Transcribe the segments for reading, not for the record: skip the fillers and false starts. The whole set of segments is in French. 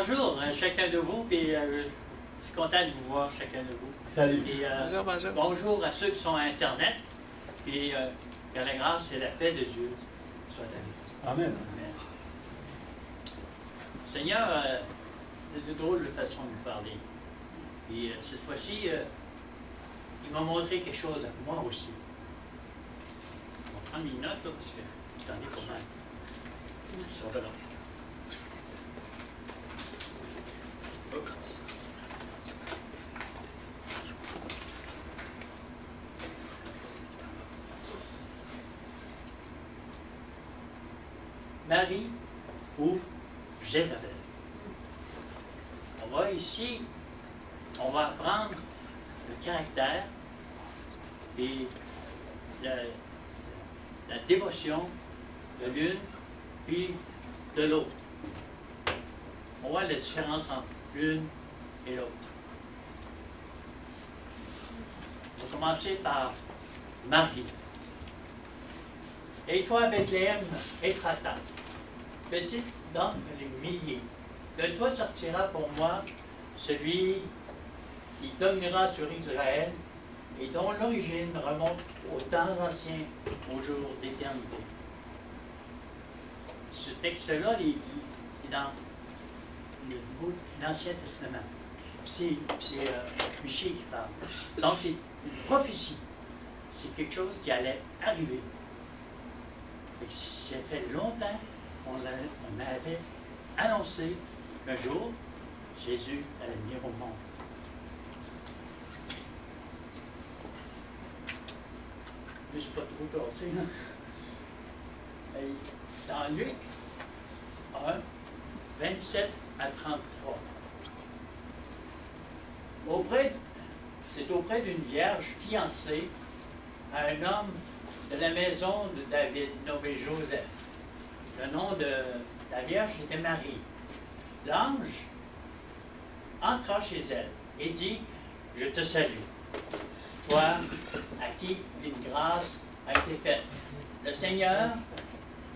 Bonjour à chacun de vous, puis je suis content de vous voir chacun de vous. Salut. Et, Bonjour, bonjour. Bonjour à ceux qui sont à Internet, puis que la grâce et la paix de Dieu soient avec vous. Amen. Amen. Seigneur, c'est une drôle de façon de nous parler. Puis cette fois-ci, il m'a montré quelque chose à moi aussi. On va prendre mes notes là, parce que j'en ai pas mal. Ça va là. Marie ou Jézabel. On va ici, on va apprendre le caractère et la dévotion de l'une puis de l'autre. On voit la différence entre l'une et l'autre. On va commencer par Marie. Et toi, Bethléem, Ephrata, petite d'entre les milliers, de toi sortira pour moi celui qui dominera sur Israël et dont l'origine remonte aux temps anciens, aux jours d'éternité. Ce texte-là, il est dans l'Ancien Testament. C'est Michée qui parle. Donc, c'est une prophétie. C'est quelque chose qui allait arriver. Ça fait longtemps qu'on avait annoncé qu'un jour, Jésus allait venir au monde. Je ne suis pas trop cassé, hein? Dans Luc 1, 27 à 33. C'est auprès d'une vierge fiancée à un homme de la maison de David, nommé Joseph. Le nom de la vierge était Marie. L'ange entra chez elle et dit, « Je te salue, toi à qui une grâce a été faite. Le Seigneur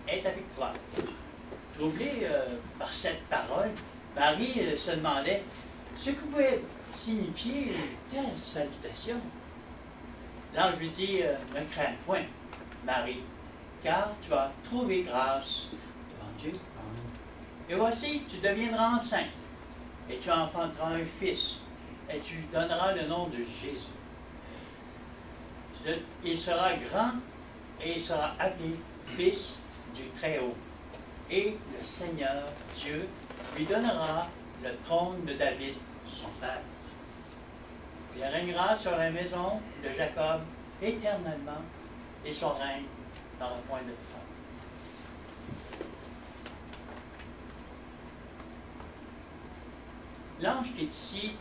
est avec toi. » Troublée par cette parole, Marie se demandait ce que pouvait signifier une telle salutation. L'ange lui dit, « Ne crains point, Marie, car tu as trouvé grâce devant Dieu. Et voici, tu deviendras enceinte, et tu enfanteras un fils, et tu lui donneras le nom de Jésus. Il sera grand, et il sera appelé Fils du Très-Haut. Et le Seigneur, Dieu, lui donnera le trône de David, son père. Il régnera sur la maison de Jacob éternellement, et son règne dans le point de fin. L'ange qui est ici,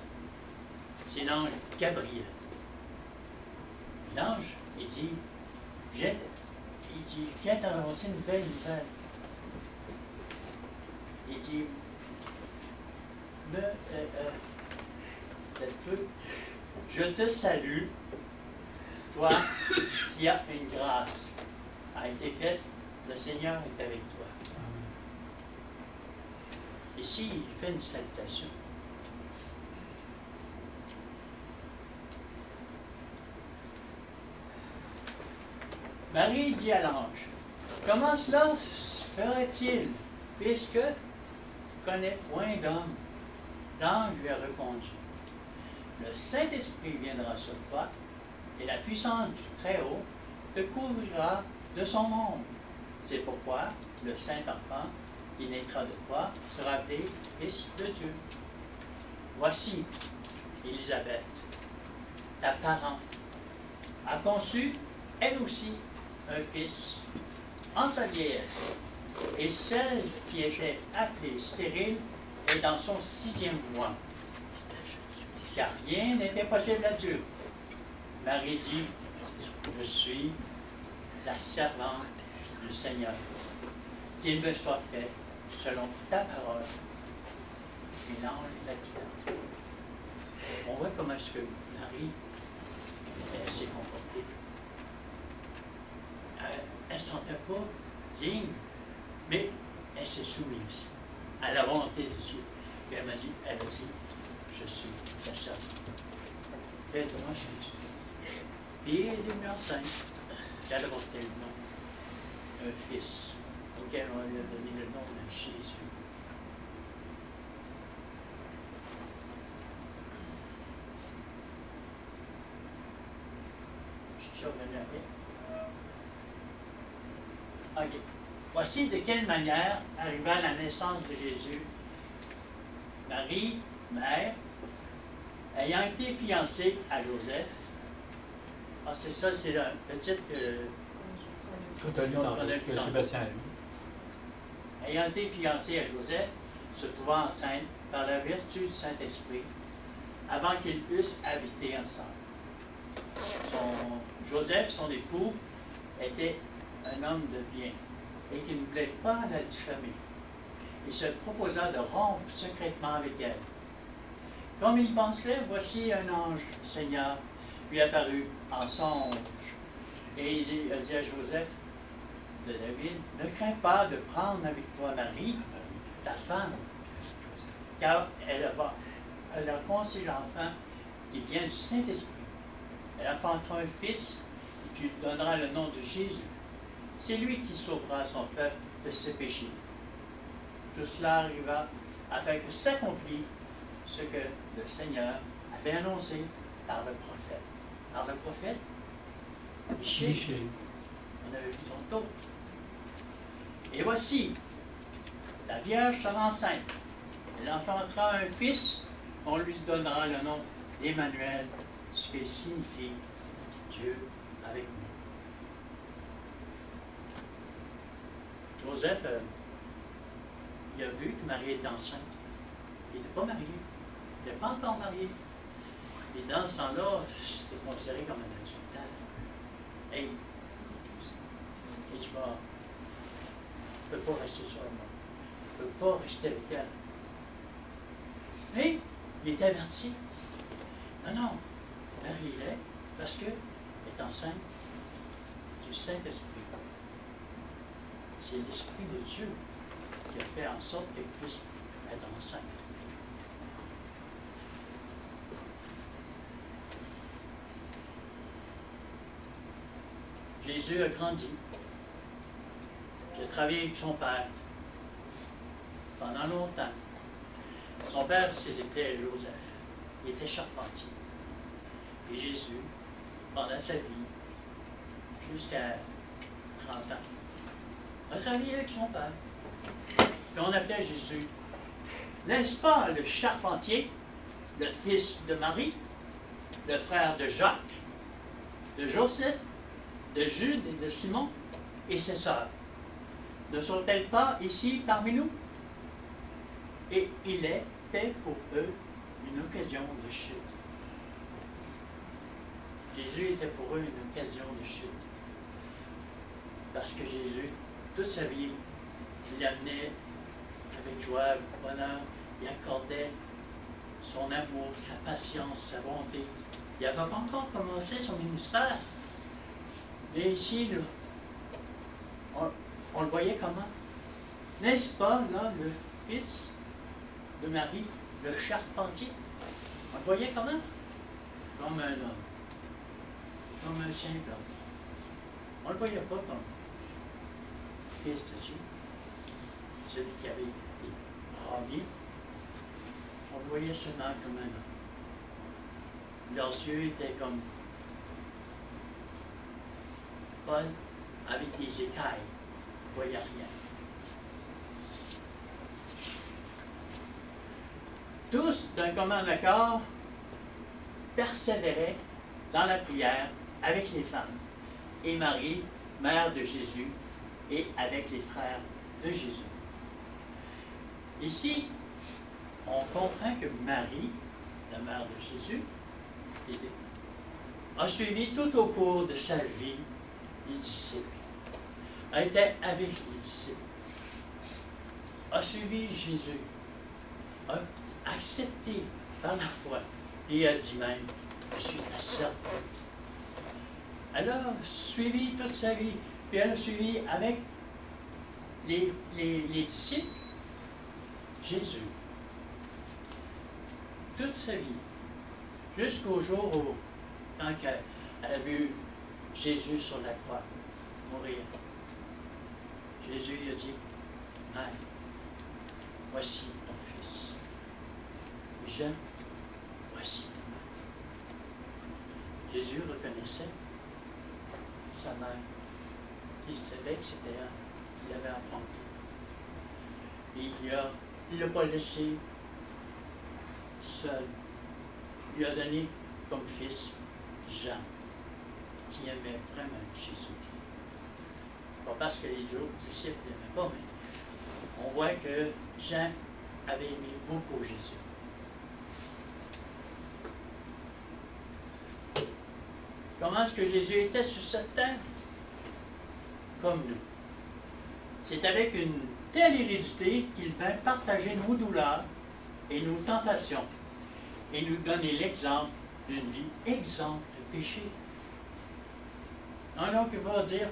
c'est l'ange Gabriel. L'ange, il dit, viens t'annoncer une belle nouvelle. Il dit, je te salue, toi qui as une grâce a été faite, le Seigneur est avec toi. Ici, il fait une salutation. Marie dit à l'ange, « Comment cela se ferait-il, puisque tu connais point d'homme? » L'ange lui a répondu, « Le Saint-Esprit viendra sur toi, et la puissance du Très-Haut te couvrira de son ombre. C'est pourquoi le Saint-Enfant qui naîtra de toi sera appelé Fils de Dieu. Voici, Élisabeth, ta parente, a conçu, elle aussi, un fils en sa vieillesse, et celle qui était appelée stérile est dans son 6e mois, car rien n'était possible à Dieu. Marie dit, je suis la servante du Seigneur, qu'il me soit fait selon ta parole. Et l'ange la quitta. On voit comment est-ce que Marie s'est comportée. Elle ne se sentait pas digne, mais elle s'est soumise à la volonté de Dieu. Puis elle m'a dit, elle a dit, je suis ta sœur. Fais-toi Jésus. Puis elle est devenue enceinte. Elle a porté le nom d'un fils auquel on lui a donné le nom de Jésus. Je suis revenu après. OK. Voici de quelle manière arriva la naissance de Jésus. Marie, mère, ayant été fiancée à Joseph. Ah, c'est ça, c'est la petite Tout à l'heure, que Sébastien a lu. Ayant été fiancée à Joseph, se trouvant enceinte par la vertu du Saint-Esprit, avant qu'ils eussent habité ensemble. Joseph, son époux, était un homme de bien et qui ne voulait pas la diffamer. Il se proposa de rompre secrètement avec elle. Comme il pensait, voici un ange du Seigneur lui apparut en songe. Et il a dit à Joseph de David, ne crains pas de prendre avec toi Marie, ta femme, car elle a conçu l'enfant qui vient du Saint-Esprit. Elle enfantera un fils et tu lui donneras le nom de Jésus. C'est lui qui sauvera son peuple de ses péchés. Tout cela arriva afin que s'accomplisse ce que le Seigneur avait annoncé par le prophète. Par le prophète Michée. On avait vu son tour. Et voici, la Vierge sera enceinte. Elle enfantera un fils, on lui donnera le nom d'Emmanuel, ce qui signifie Dieu avec nous. Joseph, il a vu que Marie était enceinte. Il n'était pas marié. Il n'était pas encore marié. Et dans ce temps-là, c'était considéré comme un adultère. Hey, et je ne peux pas rester sur moi. Je ne peux pas rester avec elle. Mais il est averti. Non, Marie-est parce qu'elle est enceinte du Saint-Esprit. C'est l'Esprit de Dieu qui a fait en sorte qu'elle puisse être enceinte. Jésus a grandi. Il a travaillé avec son père pendant longtemps. Son père, c'était Joseph. Il était charpentier. Et Jésus, pendant sa vie, jusqu'à 30 ans, a travaillé avec son père. Puis on appelait Jésus, n'est-ce pas le charpentier, le fils de Marie, le frère de Jacques, de Joseph, de Jude et de Simon et ses sœurs? Ne sont-elles pas ici parmi nous? Et il était pour eux une occasion de chute. Jésus était pour eux une occasion de chute. Parce que Jésus, toute sa vie, il amenait avec joie, avec bonheur, il accordait son amour, sa patience, sa bonté. Il n'avait pas encore commencé son ministère. Mais ici, là, on le voyait comment? N'est-ce pas, là, le fils de Marie, le charpentier? On le voyait comment? Comme un homme. Comme un simple homme. On ne le voyait pas comme fils de Dieu. Celui qui avait été promis. On le voyait seulement comme un homme. Leurs yeux étaient comme Paul avec des écailles. On ne voyait rien. Tous, d'un commun accord, persévéraient dans la prière avec les femmes et Marie, mère de Jésus, et avec les frères de Jésus. Ici, on comprend que Marie, la mère de Jésus, a suivi tout au cours de sa vie les disciples, a été avec les disciples, a suivi Jésus, a accepté par la foi et a dit même, je suis ta sœur. Elle a suivi toute sa vie, puis elle a suivi avec les disciples Jésus. toute sa vie, jusqu'au jour où, quand elle a vu Jésus sur la croix mourir, Jésus lui a dit, Mère, voici ton fils. Et Jean, voici ta mère. Jésus reconnaissait sa mère. Il savait que c'était elle qui l'avait enfanté. Et il ne l'a pas laissé seul. Il lui a donné comme fils Jean, qui aimait vraiment Jésus. Pas parce que les autres disciples ne l'aimaient pas, mais on voit que Jean avait aimé beaucoup Jésus. Comment est-ce que Jésus était sur cette terre? Comme nous. C'est avec une telle hérédité qu'il vint partager nos douleurs et nos tentations et nous donner l'exemple d'une vie exempte de péché. Non, qui va dire,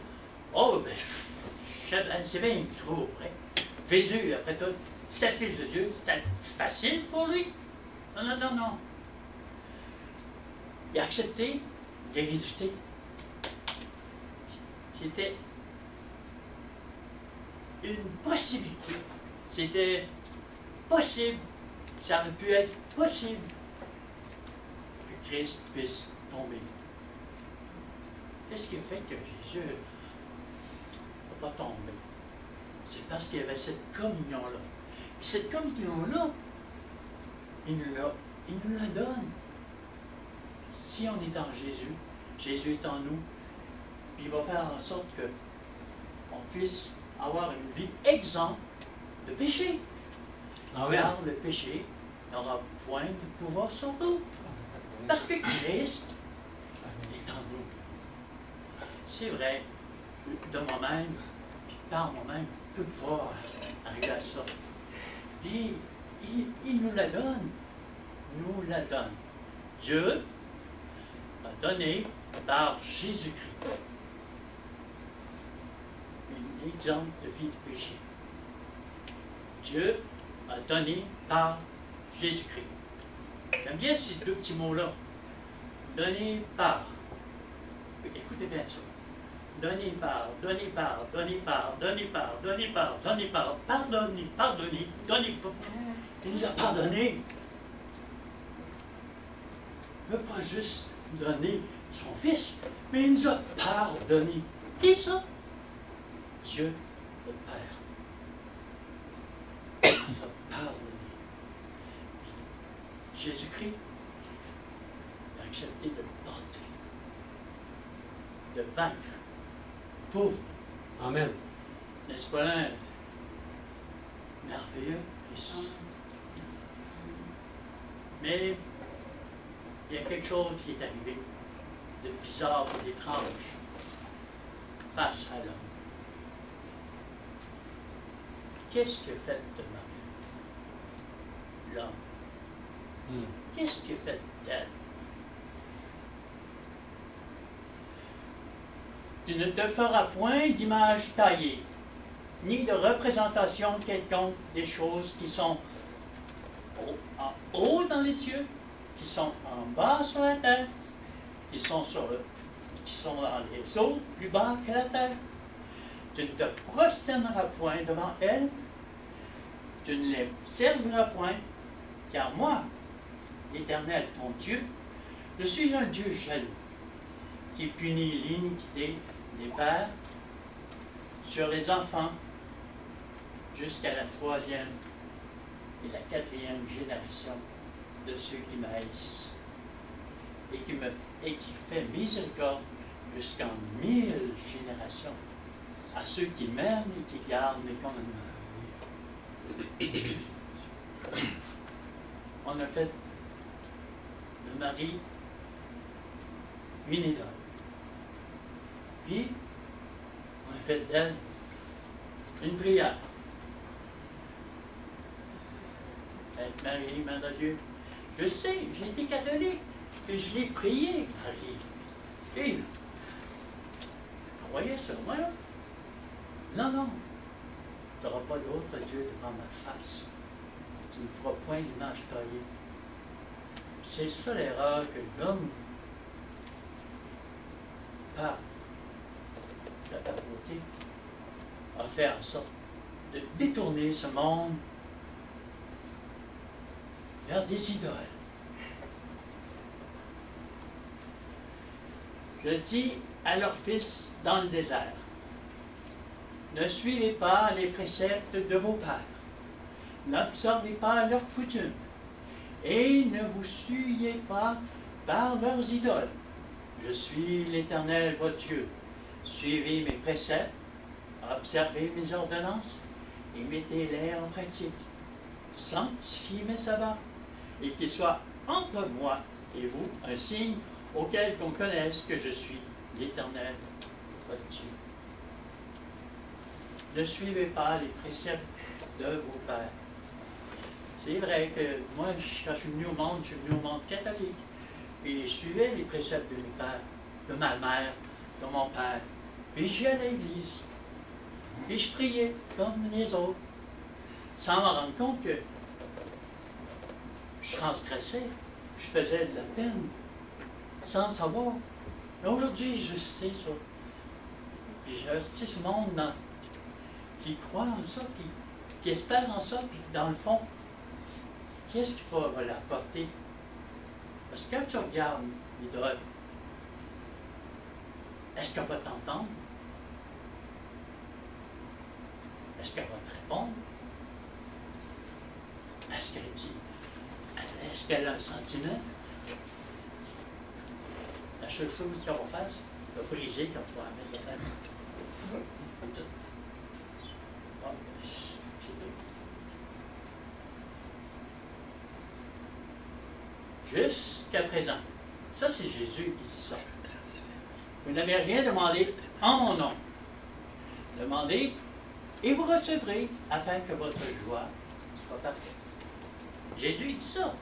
oh, ben, c'est bien trop, hein? Jésus, après tout, c'est le Fils de Dieu, c'était facile pour lui. Non, non, non, non. Il a accepté l'hérédité. C'était une possibilité. C'était possible. Ça aurait pu être possible que Christ puisse tomber. Qu'est-ce qui fait que Jésus n'a pas tombé? C'est parce qu'il y avait cette communion-là. Et cette communion-là, il nous la donne. Si on est en Jésus, Jésus est en nous, puis il va faire en sorte qu'on puisse avoir une vie exempte de péché. Car le péché n'aura point de pouvoir sur nous. Parce que Christ est en nous. C'est vrai, de moi-même, puis par moi-même, je ne peux pas arriver à ça. Et il nous la donne. Nous la donne. Dieu a donné par Jésus-Christ une exemple de vie de péché. Dieu a donné par Jésus-Christ. J'aime bien ces deux petits mots-là. Donné par. Écoutez bien ça. Donné par, donné par, donné par, donné par, donné par, donné par, pardonné, pardonné, donné par. Il nous a pardonné. Il ne veut pas juste donner son Fils, mais il nous a pardonné. Qui ça? Dieu, le Père. Il nous a pardonné. Jésus-Christ a accepté de porter, de vaincre pour nous. Amen. N'est-ce pas là? Merveilleux. Mais il y a quelque chose qui est arrivé de bizarre et d'étrange face à l'homme. Qu'est-ce que fait de Marie? L'homme. Qu'est-ce que fait d'elle? Tu ne te feras point d'image taillée, ni de représentation quelconque des choses qui sont en haut dans les cieux, qui sont en bas sur la terre, qui sont dans les eaux plus bas que la terre. Tu ne te prosterneras point devant elles, tu ne les serviras point, car moi, l'Éternel, ton Dieu, je suis un Dieu jaloux, qui punit l'iniquité des pères sur les enfants jusqu'à la 3e et la 4e génération de ceux qui m'haïssent, et qui fait miséricorde jusqu'en 1000 générations à ceux qui m'aiment et qui gardent mes commandements. On a fait de Marie une idole. Puis, on a fait d'elle une prière. Sainte Marie, Mère de Dieu. Je sais, j'ai été catholique, et je l'ai prié, Marie. Et je croyais ça, moi, là. Non, non. Tu n'auras pas d'autre Dieu devant ma face. Tu ne feras point d'image taillée. C'est ça l'erreur que l'homme, par la papauté, a fait en sorte de détourner ce monde vers des idoles. Je dis à leurs fils dans le désert, ne suivez pas les préceptes de vos pères, n'observez pas leurs coutumes, et ne vous souillez pas par leurs idoles. Je suis l'Éternel, votre Dieu. Suivez mes préceptes, observez mes ordonnances, et mettez-les en pratique. Sanctifiez mes sabbats, et qu'ils soient entre moi et vous un signe auquel qu'on connaisse que je suis l'Éternel, votre Dieu. Ne suivez pas les préceptes de vos pères. C'est vrai que moi, quand je suis venu au monde catholique, et je suivais les préceptes de mes pères, de ma mère, de mon père. Puis j'y allais à l'église. Et je priais comme les autres, sans me rendre compte que je transgressais, je faisais de la peine, sans savoir. Mais aujourd'hui, je sais ça. Et j'avertis ce monde qui croit en ça, qui espère en ça, puis dans le fond, qu'est-ce qui va l'apporter? Parce que quand tu regardes l'idole, est-ce qu'elle va t'entendre? Est-ce qu'elle va te répondre? Est-ce qu'elle a un sentiment? La seule chose qu'elle va faire, c'est de briser quand tu vas la mettre à terre. C'est tout. Jusqu'à présent. Ça, c'est Jésus qui dit ça. Vous n'avez rien demandé en mon nom. Demandez et vous recevrez afin que votre joie soit parfaite. Jésus dit ça.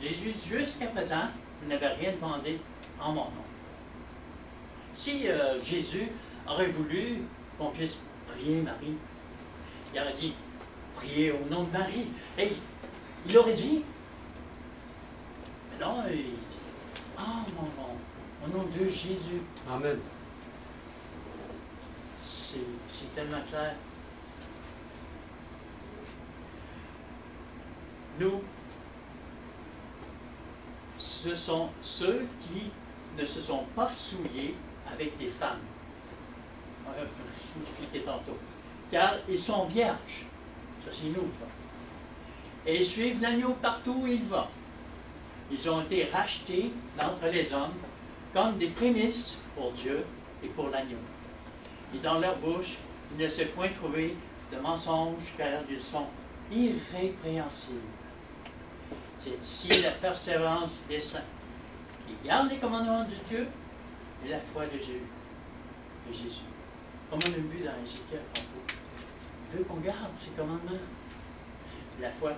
Jésus dit jusqu'à présent, vous n'avez rien demandé en mon nom. Si Jésus aurait voulu qu'on puisse prier Marie, il aurait dit, priez au nom de Marie. Et il aurait dit, mais non, il dit, ah mon nom, au nom de Jésus. Amen. C'est tellement clair. Nous, ce sont ceux qui ne se sont pas souillés avec des femmes. Je vous expliquais tantôt. Car ils sont vierges. Ça, c'est nous. Ça. Et ils suivent l'agneau partout où il va. Ils ont été rachetés d'entre les hommes comme des prémices pour Dieu et pour l'agneau. Et dans leur bouche, il ne s'est point trouvé de mensonge, car ils sont irrépréhensibles. C'est ici la persévérance des saints, qui gardent les commandements de Dieu et la foi de Jésus. Comme on a vu dans Ézéchiel tantôt. Il veut qu'on garde ses commandements. La foi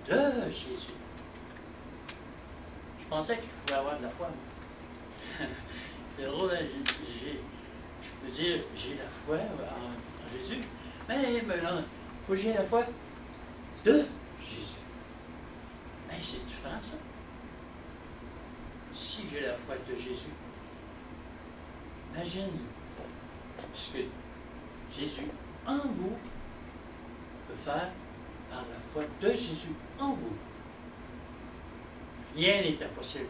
de Jésus. Je pensais que je pouvais avoir de la foi. C'est drôle, je peux dire, j'ai la foi en Jésus. Mais il faut que j'ai la foi de Jésus. Mais c'est différent, ça. Si j'ai la foi de Jésus, imagine ce que Jésus en vous peut faire par la foi de Jésus en vous. Rien n'est impossible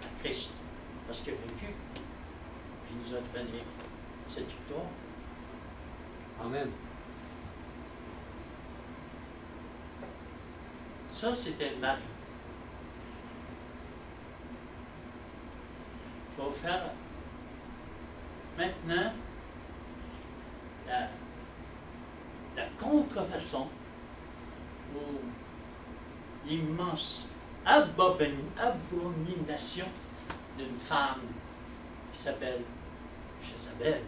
à Christ, parce qu'il a vécu, il nous a donné cette victoire. Amen. Ça, c'était Marie. Je vais vous faire maintenant la contrefaçon ou l'immense abomination d'une femme qui s'appelle Jézabel.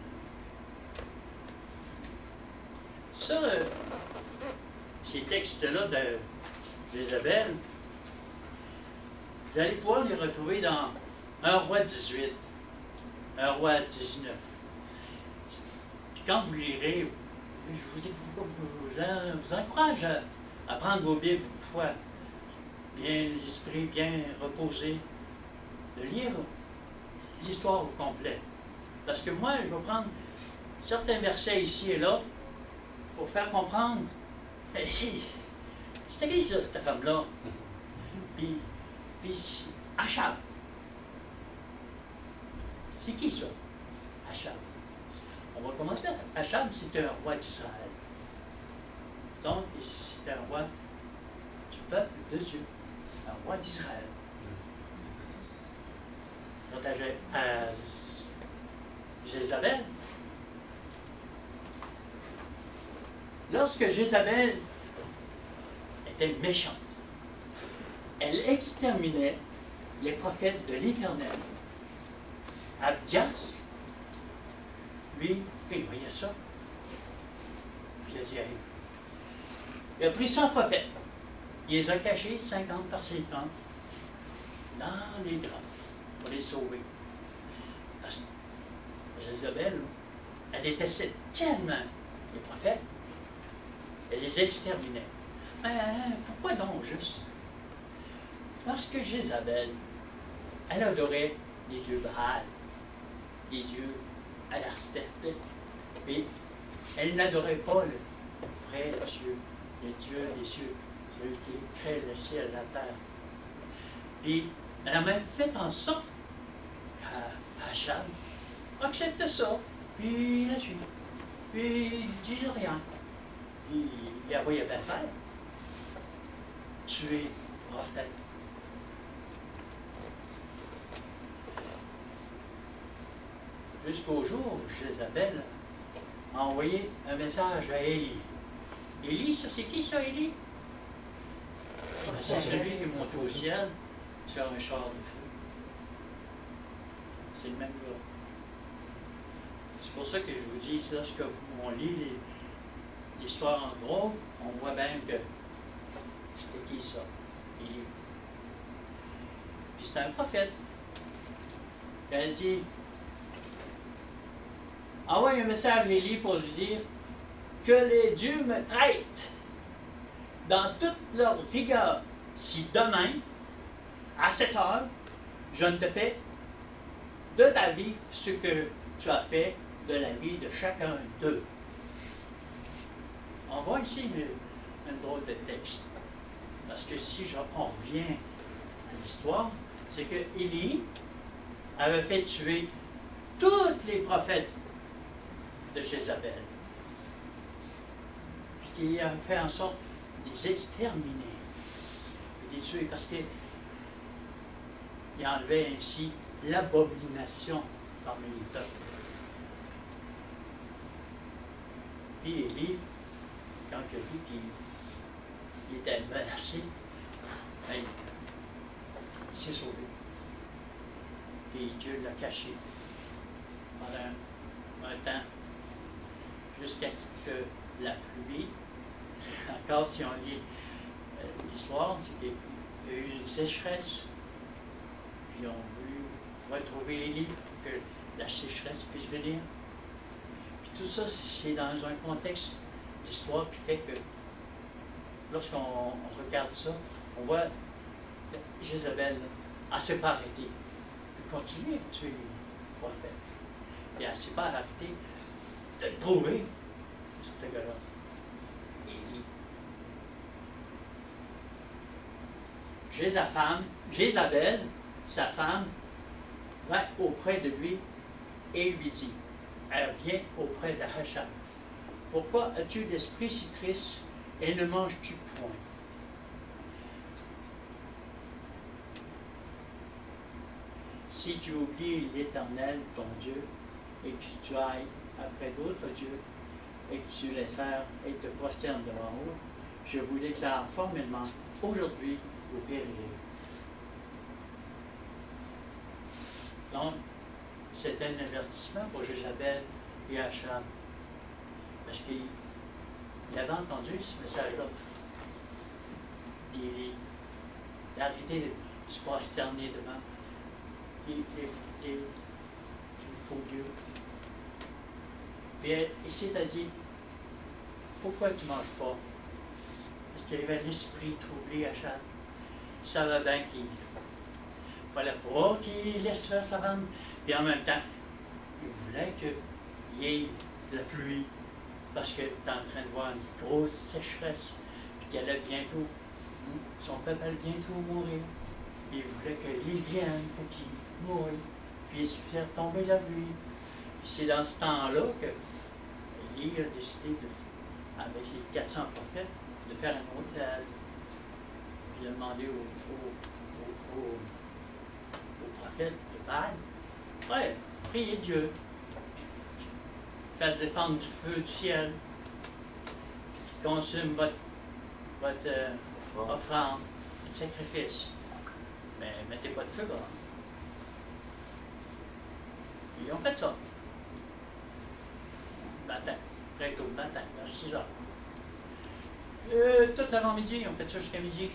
Ça, ces textes-là de Jézabel, vous allez pouvoir les retrouver dans 1 Roi 18, 1 Roi 19. Puis quand vous lirez, je vous encourage à prendre vos Bibles une fois bien l'esprit bien reposé, de lire l'histoire au complet. Parce que moi, je vais prendre certains versets ici et là pour faire comprendre. C'était qui ça, cette femme-là? Puis Achab. C'est qui ça? Achab. On va commencer par Achab, c'était un roi d'Israël. Donc, c'était un roi du peuple de Dieu. Un roi d'Israël. Quant à Jézabel, lorsque Jézabel était méchante, elle exterminait les prophètes de l'Éternel. Abdias, lui, il voyait ça. Puis il a dit, hey. Il a pris 100 prophètes. Il les a cachés 50 par 50 dans les draps pour les sauver. Parce que Jézabel, elle détestait tellement les prophètes, elle les exterminait. Pourquoi donc juste? Parce que Jézabel, elle adorait les dieux Baal, les dieux à la sterté. Et elle n'adorait pas le vrai Dieu, le Dieu des cieux, celui qui crée le ciel et la terre. Puis elle a même fait en sorte qu'Achab accepte ça, puis il la suit, puis il ne dit rien. Puis il a voyé bien faire. Tuer prophète. Jusqu'au jour où Jézabel a envoyé un message à Élie. Élie, ça c'est qui ça, Élie? C'est celui qui est monté au ciel sur un char de feu. C'est le même gars. C'est pour ça que je vous dis, lorsque on lit l'histoire en gros, on voit bien que c'était qui ça? Élie. Puis c'est un prophète. Elle dit, envoie un message à Élie pour lui dire que les dieux me traitent dans toute leur rigueur. Si demain, à cette heure, je ne te fais de ta vie ce que tu as fait de la vie de chacun d'eux. On voit ici un drôle de texte. Parce que si on revient à l'histoire, c'est que Élie avait fait tuer tous les prophètes de Jézabel. Puis il a fait en sorte de les exterminer, de les tuer, parce qu'il enlevait ainsi l'abomination parmi les peuples. Puis Élie, quand il a vu qu'il était menacé, il s'est sauvé. Puis Dieu l'a caché pendant un temps, jusqu'à ce que la pluie, encore si on lit l'histoire, c'est qu'il y a eu une sécheresse, puis on a voulu retrouver Élie pour que la sécheresse puisse venir. Puis tout ça, c'est dans un contexte d'histoire qui fait que lorsqu'on regarde ça, on voit Jézabel, elle ne s'est pas arrêtée. Elle continue à tuer les prophètes. Et elle ne s'est pas arrêtée de trouver ce gars-là. Jézabel, sa femme, va auprès de lui et lui dit, elle vient auprès d'Achab. Pourquoi as-tu l'esprit si triste et ne manges-tu point? Si tu oublies l'Éternel, ton Dieu, et que tu ailles après d'autres dieux, et que tu les sers et te prosternes devant eux, je vous déclare formellement, aujourd'hui, vous périrez. Donc, c'était un avertissement pour Jézabel et Achab, parce qu'il avait entendu ce message-là d'Élie, d'arrêter de se prosterner devant les faux dieux. Puis il s'est dit, pourquoi tu ne manges pas? Parce qu'il avait l'esprit troublé, Achab. ça va bien qu'il fallait pas qu'il laisse faire sa vanne. Puis en même temps, il voulait qu'il y ait la pluie, parce qu'il était en train de voir une grosse sécheresse, puis qu'il allait bientôt, son peuple allait bientôt mourir. Il voulait qu'il vienne pour qu'il mourre, puis il se faire tomber la pluie. Puis c'est dans ce temps-là que Élie a décidé, avec les 400 prophètes, de faire un hôtel. Puis il a demandé aux prophètes de Baal, ouais, priez Dieu, faites descendre du feu du ciel, qui consume votre offrande, votre sacrifice. Mais mettez pas de feu dedans. Ils ont fait ça. Matin, très tôt le matin, vers 6 heures. Tout l'avant-midi, ils ont fait ça jusqu'à midi.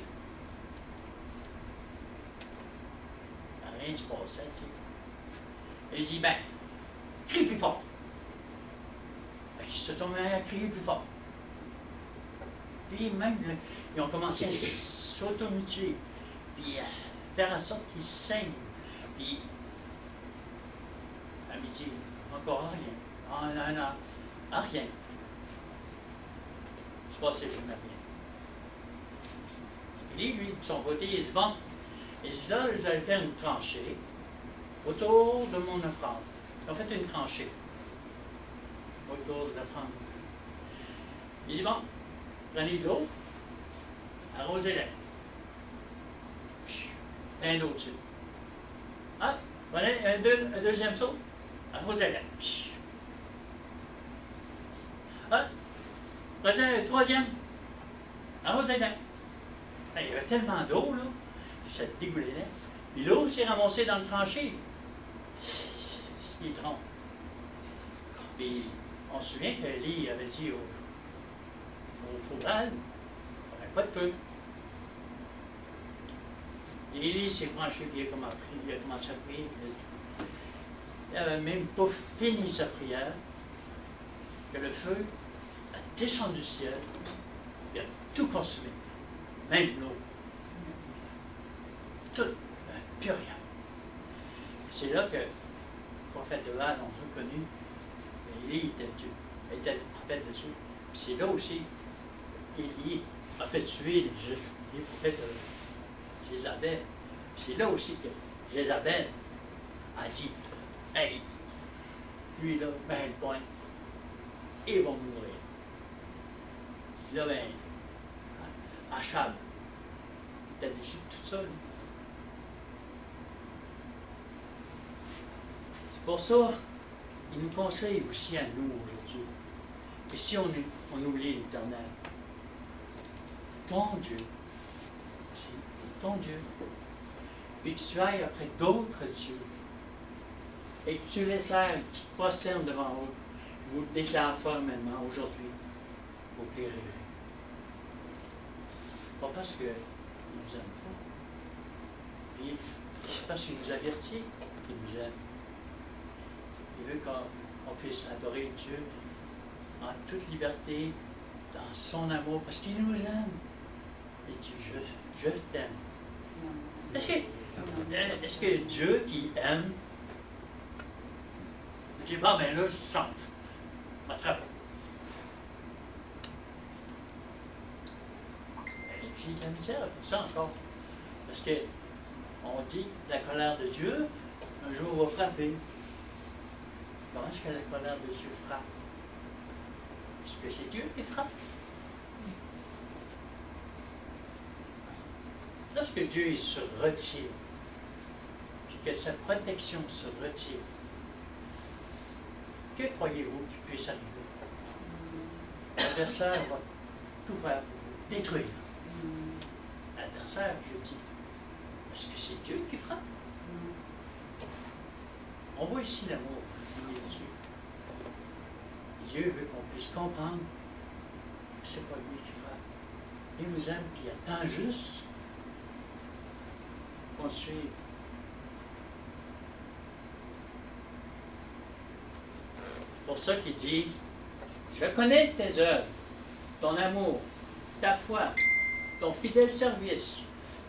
Rien ne se passait, tu sais. Et il dit, ben, crie plus fort. Ben, ils se sont mis à crier plus fort. Puis même, là, ils ont commencé à s'automutiler, puis à faire en sorte qu'ils saignent. Puis, à midi, encore rien. Rien. Il se passait jamais rien. Et lui, de son côté, il dit, bon, et là, je vais faire une tranchée autour de mon offrande. Ils ont fait une tranchée autour de l'offrande. Il dit, bon, prenez de l'eau, arrosez-la. Plein d'eau dessus. Ah, prenez un deuxième seau, arrosez-la. Ah, prenez un troisième, arrosez-la. Il y avait tellement d'eau, là, ça dégoulait. Puis l'eau s'est ramassée dans le tranché. Il trompe. Puis on se souvient qu'Élie avait dit au Baal, il n'y avait pas de feu. Et Élie s'est branché, puis il a commencé à prier. Il n'avait même pas fini sa prière, que le feu a descendu du ciel, il a tout consumé, même l'eau. Tout, plus rien. C'est là que le prophète de Baal ont reconnu qu'Élie était Dieu, était le prophète de Dieu. Puis c'est là aussi qu'Élie a fait tuer les prophètes de Jézabel. Puis c'est là aussi que Jézabel a dit, hey, lui là, ben le point, il va mourir. Là, ben, Achab, il était déçu de tout ça. Lui. Pour ça, il nous conseille aussi à nous aujourd'hui. Et si on oublie l'Éternel, ton Dieu, et que tu ailles après d'autres dieux, et que tu les sers, que tu te prosternes devant eux, je vous le déclare formellement aujourd'hui, vous périrez. Pas parce qu'il ne nous aime pas, puis c'est parce qu'il nous avertit qu'il nous aime. Il veut qu'on puisse adorer Dieu en toute liberté, dans son amour, parce qu'il nous aime. Il dit, je t'aime. Est-ce que Dieu qui aime, il dit, bon, ben là, je change. M'attrape. Et puis, la misère, ça encore. Parce que on dit, la colère de Dieu, un jour va frapper. Comment est-ce que la colère de Dieu frappe? Est-ce que c'est Dieu qui frappe? Lorsque Dieu il se retire, puis que sa protection se retire, que croyez-vous qu'il puisse arriver? L'adversaire va tout faire pour vous détruire. L'adversaire, je dis, est-ce que c'est Dieu qui frappe? On voit ici l'amour de Dieu. Dieu veut qu'on puisse comprendre que ce n'est pas lui qui frappe. Il vous aime, puis il attend juste qu'on suive. C'est pour ça qu'il dit, je connais tes œuvres, ton amour, ta foi, ton fidèle service,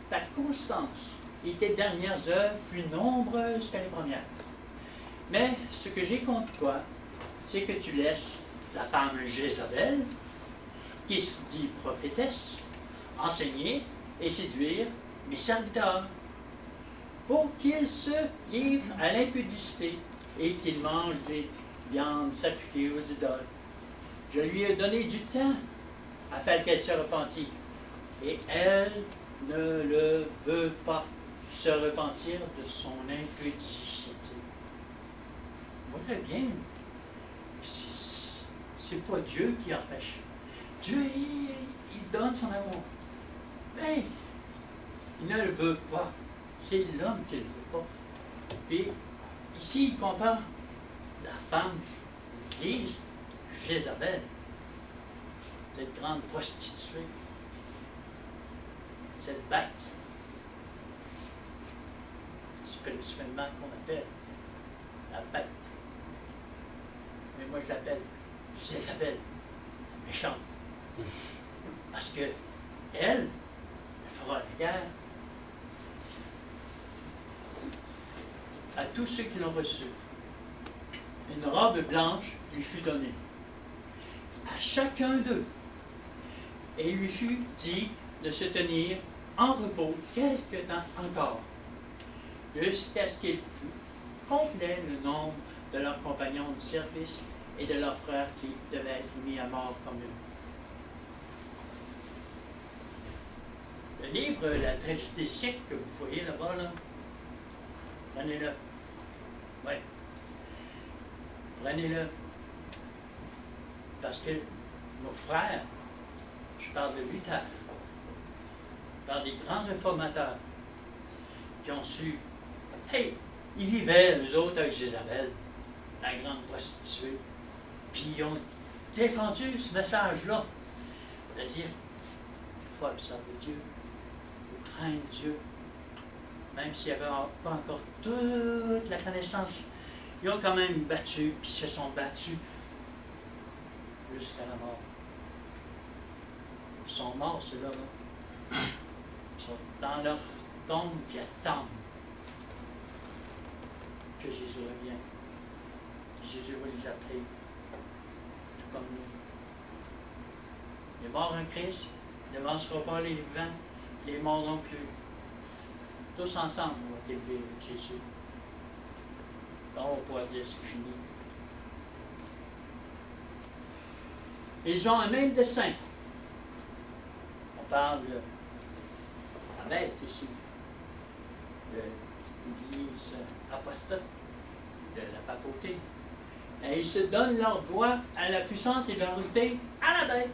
ta constance et tes dernières œuvres plus nombreuses que les premières. Mais ce que j'ai contre toi, c'est que tu laisses la femme Jézabel, qui se dit prophétesse, enseigner et séduire mes serviteurs, pour qu'ils se livrent à l'impudicité et qu'ils mangent des viandes sacrifiées aux idoles. Je lui ai donné du temps afin qu'elle se repentisse, et elle ne le veut pas se repentir de son impudicité. On voit très bien, c'est pas Dieu qui empêche. Dieu, il donne son amour. Mais il ne le veut pas. C'est l'homme qui ne le veut pas. Et ici, il compare la femme, l'Église, Jézabel, cette grande prostituée, cette bête, spirituellement qu'on appelle la bête. Mais moi, je l'appelle Jézabel, méchante. Parce que elle fera la guerre à tous ceux qui l'ont reçu. Une robe blanche lui fut donnée à chacun d'eux, et il lui fut dit de se tenir en repos quelque temps encore, jusqu'à ce qu'il fût complet le nombre de leurs compagnons de service et de leurs frères qui devaient être mis à mort comme eux. Le livre La tragédie des siècles que vous voyez là-bas, là, prenez-le. Oui. Prenez-le. Parce que nos frères, je parle de Luther, je parle des grands réformateurs qui ont su, hey, ils vivaient, eux autres, avec Jézabel, la grande prostituée, puis ils ont défendu ce message-là. C'est-à-dire, il faut observer Dieu, il faut craindre Dieu, même s'il n'y avait pas encore toute la connaissance. Ils ont quand même battu, puis se sont battus jusqu'à la mort. Ils sont morts, ceux-là. Là. Ils sont dans leur tombe, puis attendent que Jésus revienne. Jésus va les appeler, tout comme nous. Il est mort en Christ, il ne devancera pas les vivants, les morts non plus. Tous ensemble, on va élever Jésus. Là, on va pouvoir dire c'est fini. Ils ont un même dessein. On parle de la bête ici, de l'Église apostate, de la papauté. Et ils se donnent leur droit à la puissance et leur autorité à la bête.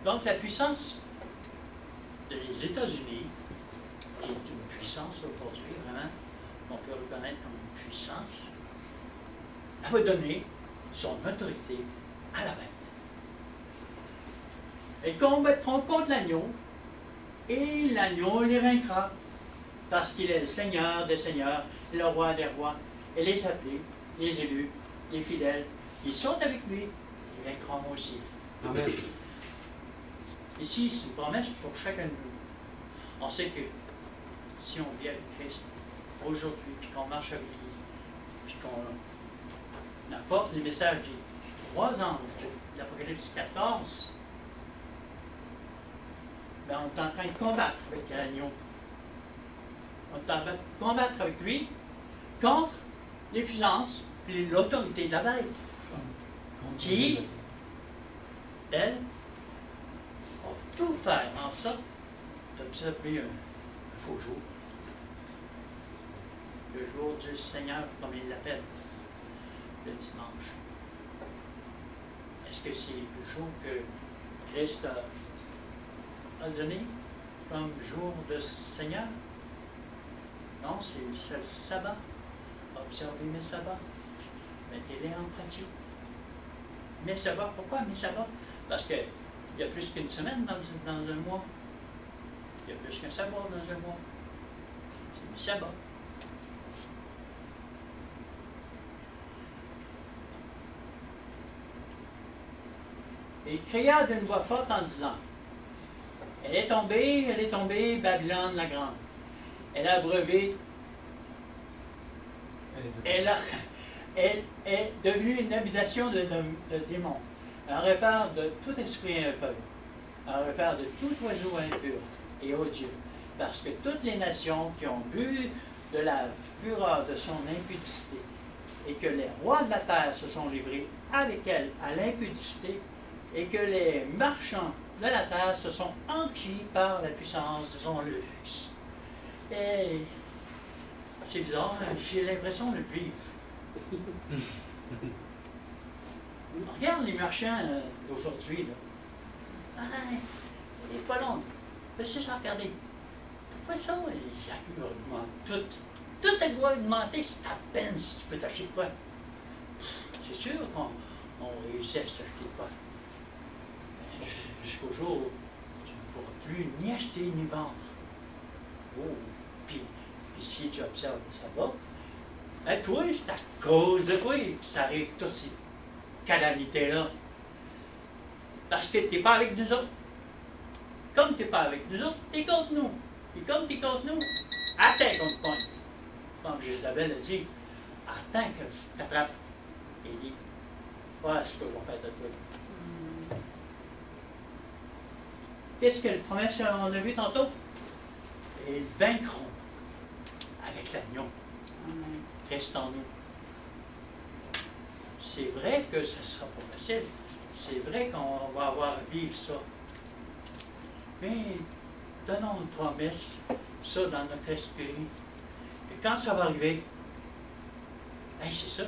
Donc la puissance des États-Unis, qui est une puissance aujourd'hui, vraiment, qu'on peut reconnaître comme une puissance, elle va donner son autorité à la bête. Ils combattront contre l'agneau, et l'agneau les vaincra, parce qu'il est le Seigneur des seigneurs, le roi des rois, et les appelés, les élus, les fidèles, ils sont avec lui, ils vaincront aussi. Amen. Ici, c'est une promesse pour chacun de nous. On sait que si on vit avec Christ aujourd'hui, puis qu'on marche avec lui, puis qu'on apporte les messages des 3 anges de l'Apocalypse 14, ben on est en train de combattre avec l'agneau. On est en train de combattre avec lui contre les puissances et l'autorité de la bête, qui, elle, va tout faire en sorte d'observer un faux jour. Le jour du Seigneur, comme il l'appelle, le dimanche. Est-ce que c'est le jour que Christ a donné comme jour de Seigneur? Non, c'est le sabbat. Observez mes sabbats. Mettez-les en pratique. Mes sabbats, pourquoi mes sabbats? Parce qu'il y a plus qu'une semaine dans un mois. Il y a plus qu'un sabbat dans un mois. C'est mes sabbats. Et il cria d'une voix forte en disant, Elle est tombée, Babylone la Grande. Elle a abreuvé, elle est devenue une habitation de démons. Un repère de tout esprit impur, un repère de tout oiseau impur et odieux. Parce que toutes les nations qui ont bu de la fureur de son impudicité, et que les rois de la terre se sont livrés avec elle à l'impudicité, et que les marchands de la terre se sont enrichis par la puissance de son luxe. Et c'est bizarre, hein? J'ai l'impression de le vivre. Regarde les marchands d'aujourd'hui, là. Ah, il n'est pas long. C'est ça, regardez. Pourquoi ça, les augmentent tout? Tout doit augmenter, c'est à peine si tu peux t'acheter de quoi. C'est sûr qu'on réussit à s'acheter de quoi. Jusqu'au jour où tu ne pourras plus ni acheter ni vendre. Oh, puis si tu observes, ça va. Ben, toi, c'est à cause de toi que ça arrive toutes ces calamités-là. Parce que tu n'es pas avec nous autres. Comme tu n'es pas avec nous autres, tu es contre nous. Et comme tu es contre nous, attends qu'on te pointe. Comme Jézabel a dit, attends que je t'attrape. Et il dit, voilà ce que je vais faire de toi. Qu'est-ce que le promesse on a vu tantôt? Et ils vaincront avec l'agneau. Reste en nous. C'est vrai que ce ne sera pas facile. C'est vrai qu'on va avoir à vivre ça. Mais donnons une promesse, ça dans notre esprit. Et quand ça va arriver, hey, c'est ça.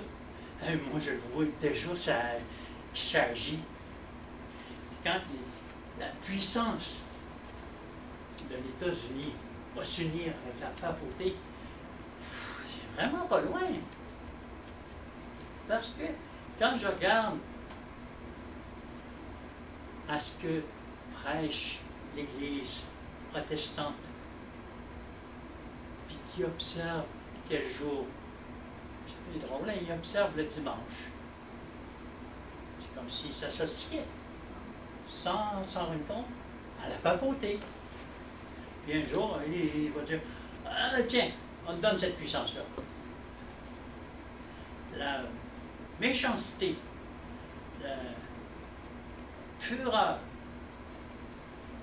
Hey, moi, je le vois déjà, ça agit. Quand la puissance de l'États-Unis va s'unir avec la papauté, c'est vraiment pas loin. Parce que quand je regarde à ce que prêche l'Église protestante, puis qui observe quel jour, c'est plus drôle, hein, il observe le dimanche. C'est comme s'il s'associait, sans s'en rendre compte, à la papauté. Puis un jour, il va dire, ah, tiens, on te donne cette puissance-là. La méchanceté, la fureur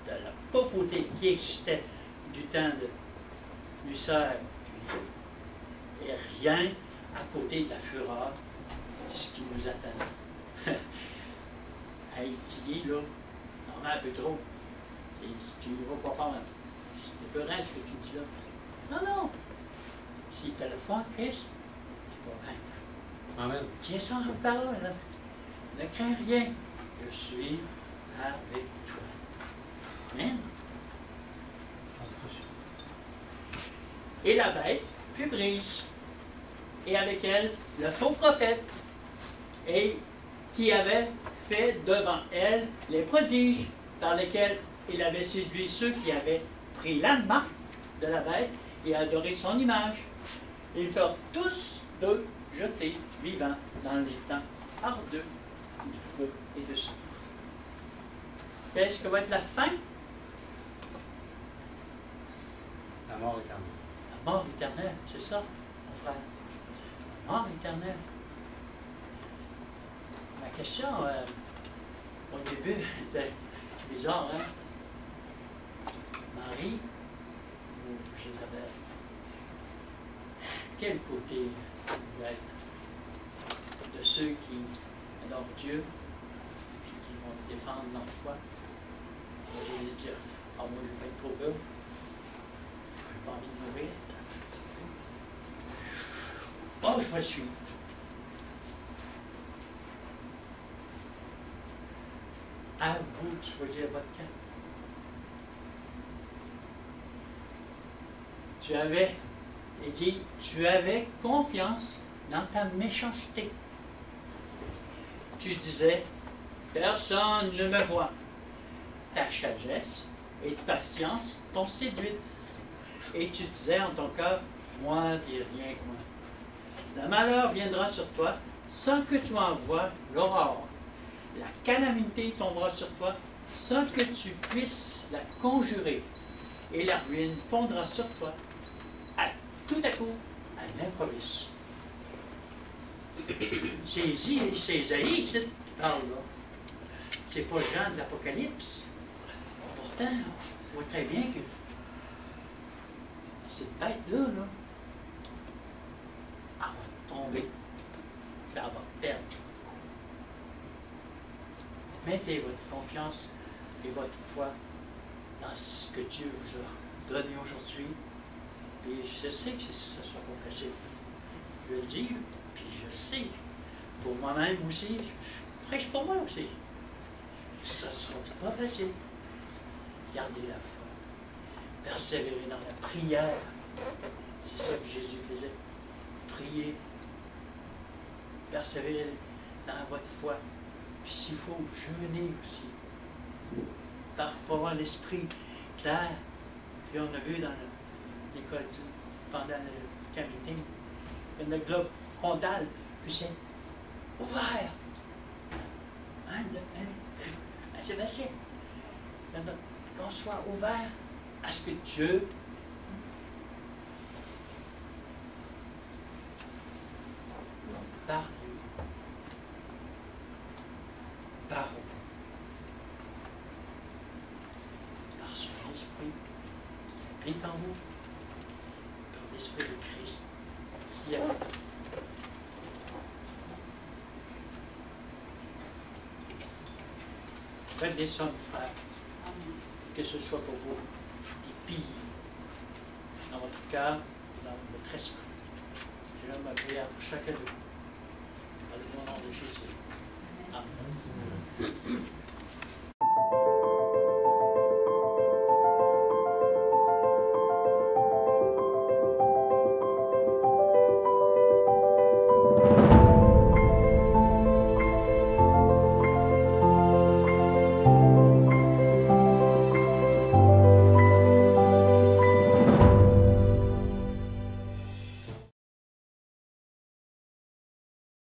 de la papauté qui existait du temps de Luther et rien à côté de la fureur de ce qui nous attend. Haïti, là, on a un peu trop. Tu ne vas pas faire. C'est peurant ce que tu dis là. Non, non. Si tu as la foi en Christ, tu vas vaincre. Amen. Tiens ça en parole. Hein. Ne crains rien. Je suis avec toi. Amen. Et la bête fut prise, et avec elle le faux prophète, et qui avait fait devant elle les prodiges par lesquels il avait séduit ceux qui avaient pris la marque de la bête et adoré son image. Ils furent tous deux jetés vivants dans les temps ardeux du feu et de soufre. Qu'est-ce que va être la fin? La mort éternelle. La mort éternelle, c'est ça, mon frère. La mort éternelle. Ma question, au début, était bizarre, hein? Marie ou Jézabel? Quel côté vous être de ceux qui adorent Dieu et qui vont défendre leur foi? Vous allez dire, ah, moi, je vais être trop peu. Je n'ai pas envie de mourir. Oh, je vais suivre. À vous de choisir votre camp. Il dit, tu avais confiance dans ta méchanceté. Tu disais, personne ne me voit. Ta sagesse et ta science t'ont séduite. Et tu disais en ton cœur, moi et rien que moi. Le malheur viendra sur toi sans que tu en voies l'aurore. La calamité tombera sur toi sans que tu puisses la conjurer, et la ruine fondra sur toi, tout à coup, à l'improviste. C'est Isaïe ici qui parle, là. C'est pas Jean de l'Apocalypse. Pourtant, on voit très bien que cette bête-là, là, elle va tomber, elle va perdre. Mettez votre confiance et votre foi dans ce que Dieu vous a donné aujourd'hui. Et je sais que ça ne sera pas facile. Je vais le dire, puis je sais, pour moi-même aussi, je prêche pour moi aussi. Ça ne sera pas facile. Gardez la foi. Persévérez dans la prière. C'est ça que Jésus faisait. Priez. Persévérez dans votre foi. Puis s'il faut, jeûner aussi. Par rapport à l'esprit clair. Puis on a vu dans l'école pendant le camp meeting, le globe frontal, puis c'est ouvert. Hein, Sébastien, qu'on soit ouvert à ce que Dieu parle par son esprit qui habite en vous, par l'esprit de Christ qui habite. Faites des sommes, frères, que ce soit pour vous des piliers dans votre cœur et dans votre esprit. Je donne ma prière pour chacun de vous. Dans le nom de Jésus. Amen.